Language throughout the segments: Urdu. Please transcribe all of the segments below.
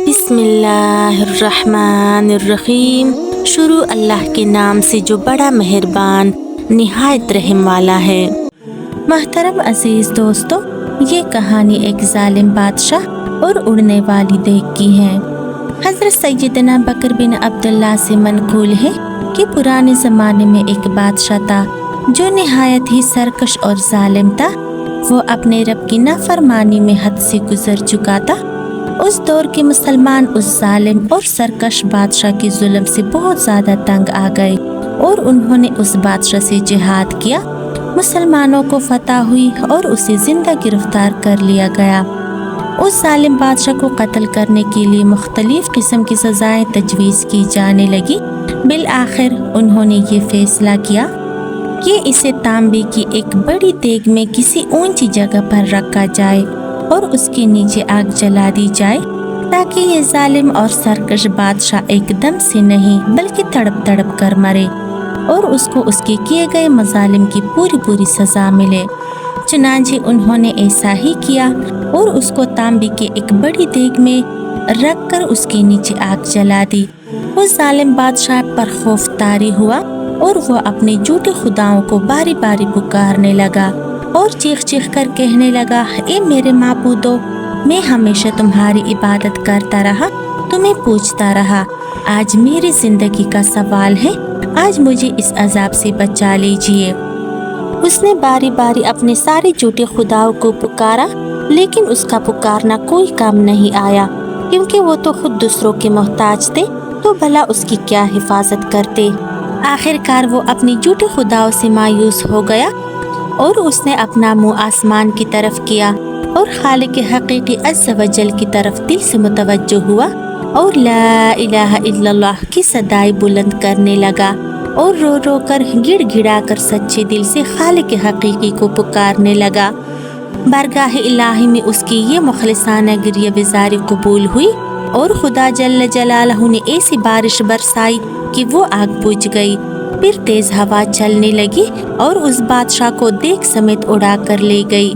بسم اللہ الرحمن الرحیم۔ شروع اللہ کے نام سے جو بڑا مہربان نہایت رحم والا ہے۔ محترم عزیز دوستو، یہ کہانی ایک ظالم بادشاہ اور اڑنے والی دیگ کی ہے۔ حضرت سیدنا بکر بن عبداللہ سے منقول ہے کہ پرانے زمانے میں ایک بادشاہ تھا جو نہایت ہی سرکش اور ظالم تھا۔ وہ اپنے رب کی نافرمانی میں حد سے گزر چکا تھا۔ اس دور کے مسلمان اس ظالم اور سرکش بادشاہ کے ظلم سے بہت زیادہ تنگ آ گئے اور انہوں نے اس بادشاہ سے جہاد کیا۔ مسلمانوں کو فتح ہوئی اور اسے زندہ گرفتار کر لیا گیا۔ اس ظالم بادشاہ کو قتل کرنے کے لیے مختلف قسم کی سزائیں تجویز کی جانے لگی۔ بالآخر انہوں نے یہ فیصلہ کیا کہ اسے تانبے کی ایک بڑی دیگ میں کسی اونچی جگہ پر رکھا جائے اور اس کے نیچے آگ جلا دی جائے تاکہ یہ ظالم اور سرکش بادشاہ ایک دم سے نہیں بلکہ تڑپ تڑپ کر مرے اور اس کو اس کے کیے گئے مظالم کی پوری سزا ملے۔ چنانچہ انہوں نے ایسا ہی کیا اور اس کو تانبے کے ایک بڑی دیگ میں رکھ کر اس کے نیچے آگ جلا دی۔ وہ ظالم بادشاہ پر خوف طاری ہوا اور وہ اپنے جھوٹے خداؤں کو باری باری پکارنے لگا اور چیخ کر کہنے لگا، اے میرے معبودو، میں ہمیشہ تمہاری عبادت کرتا رہا، تمہیں پوجتا رہا۔ آج میری زندگی کا سوال ہے، آج مجھے اس عذاب سے بچا لیجئے۔ اس نے باری باری اپنے سارے جھوٹے خداؤں کو پکارا، لیکن اس کا پکارنا کوئی کام نہیں آیا، کیونکہ وہ تو خود دوسروں کے محتاج تھے، تو بھلا اس کی کیا حفاظت کرتے۔ آخر کار وہ اپنی جھوٹے خداؤں سے مایوس ہو گیا اور اس نے اپنا منہ آسمان کی طرف کیا اور خالق حقیقی عز و جل کی طرف دل سے متوجہ ہوا اور لا الہ الا اللہ کی صدائیں بلند کرنے لگا اور رو کر گڑ گڑا کر سچے دل سے خالق حقیقی کو پکارنے لگا۔ بارگاہ الہی میں اس کی یہ مخلصانہ گریہ وزاری قبول ہوئی اور خدا جل جلالہ نے ایسی بارش برسائی کہ وہ آگ بجھ گئی۔ پھر تیز ہوا چلنے لگی اور اس بادشاہ کو دیگ سمیت اڑا کر لے گئی۔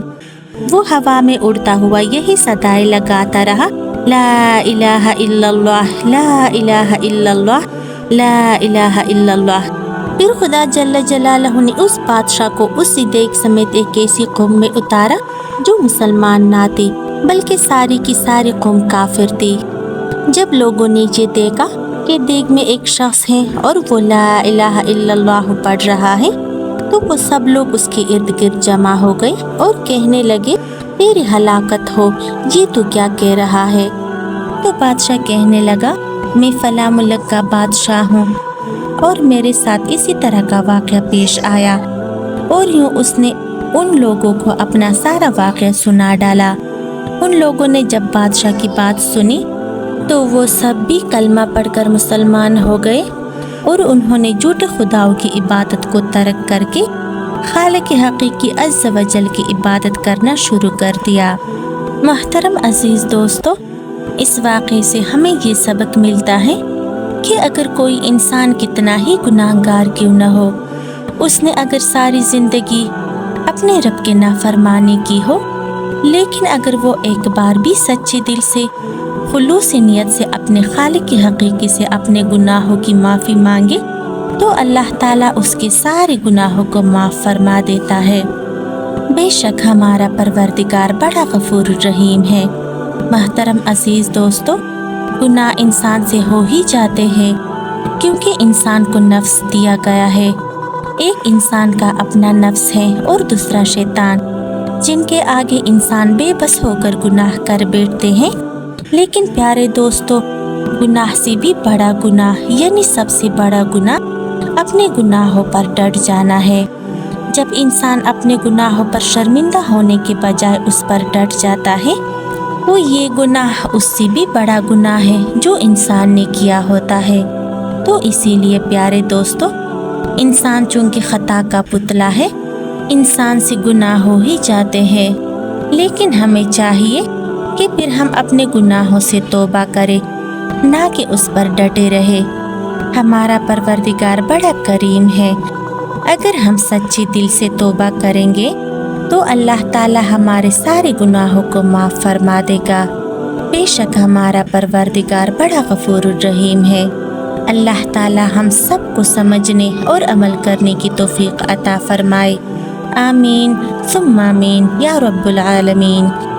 وہ ہوا میں اڑتا ہوا یہی صدائیں لگاتا رہا، لا الہ الا اللہ، لا الہ الا اللہ، لا الہ الا اللہ۔ پھر خدا جل جلالہ نے اس بادشاہ کو اسی دیگ سمیت ایک ایسی قوم میں اتارا جو مسلمان نہ تھی بلکہ ساری کی ساری قوم کافر تھی۔ جب لوگوں نے یہ دیکھا کہ دیگ میں ایک شخص ہے اور وہ لا الہ الا اللہ پڑھ رہا ہے تو وہ سب لوگ اس کے ارد گرد جمع ہو گئے اور کہنے لگے، تیری ہلاکت ہو، یہ تو کیا کہہ رہا ہے؟ تو بادشاہ کہنے لگا، میں فلاں ملک کا بادشاہ ہوں اور میرے ساتھ اسی طرح کا واقعہ پیش آیا، اور یوں اس نے ان لوگوں کو اپنا سارا واقعہ سنا ڈالا۔ ان لوگوں نے جب بادشاہ کی بات سنی تو وہ سب بھی کلمہ پڑھ کر مسلمان ہو گئے اور انہوں نے جھوٹے خداؤں کی عبادت کو ترک کر کے خالق حقیقی عز و جل کی عبادت کرنا شروع کر دیا۔ محترم عزیز دوستو، اس واقعے سے ہمیں یہ سبق ملتا ہے کہ اگر کوئی انسان کتنا ہی گناہ گار کیوں نہ ہو، اس نے اگر ساری زندگی اپنے رب کے نافرمانی کی ہو، لیکن اگر وہ ایک بار بھی سچے دل سے خلوص نیت سے اپنے خالق حقیقی سے اپنے گناہوں کی معافی مانگے تو اللہ تعالیٰ اس کے سارے گناہوں کو معاف فرما دیتا ہے۔ بے شک ہمارا پروردگار بڑا غفور الرحیم ہے۔ محترم عزیز دوستو، گناہ انسان سے ہو ہی جاتے ہیں کیونکہ انسان کو نفس دیا گیا ہے۔ ایک انسان کا اپنا نفس ہے اور دوسرا شیطان، جن کے آگے انسان بے بس ہو کر گناہ کر بیٹھتے ہیں۔ لیکن پیارے دوستو، گناہ سے بھی بڑا گناہ یعنی سب سے بڑا گناہ اپنے گناہوں پر ڈٹ جانا ہے۔ جب انسان اپنے گناہوں پر شرمندہ ہونے کے بجائے اس پر ڈٹ جاتا ہے تو یہ گناہ اس سے بھی بڑا گناہ ہے جو انسان نے کیا ہوتا ہے۔ تو اسی لیے پیارے دوستو، انسان چونکہ خطا کا پتلا ہے، انسان سے گناہ ہو ہی جاتے ہیں، لیکن ہمیں چاہیے کہ پھر ہم اپنے گناہوں سے توبہ کریں، نہ کہ اس پر ڈٹے رہے۔ ہمارا پروردگار بڑا کریم ہے، اگر ہم سچے دل سے توبہ کریں گے تو اللہ تعالی ہمارے سارے گناہوں کو معاف فرما دے گا۔ بے شک ہمارا پروردگار بڑا غفور الرحیم ہے۔ اللہ تعالی ہم سب کو سمجھنے اور عمل کرنے کی توفیق عطا فرمائے۔ آمین ثم آمین یا رب العالمین۔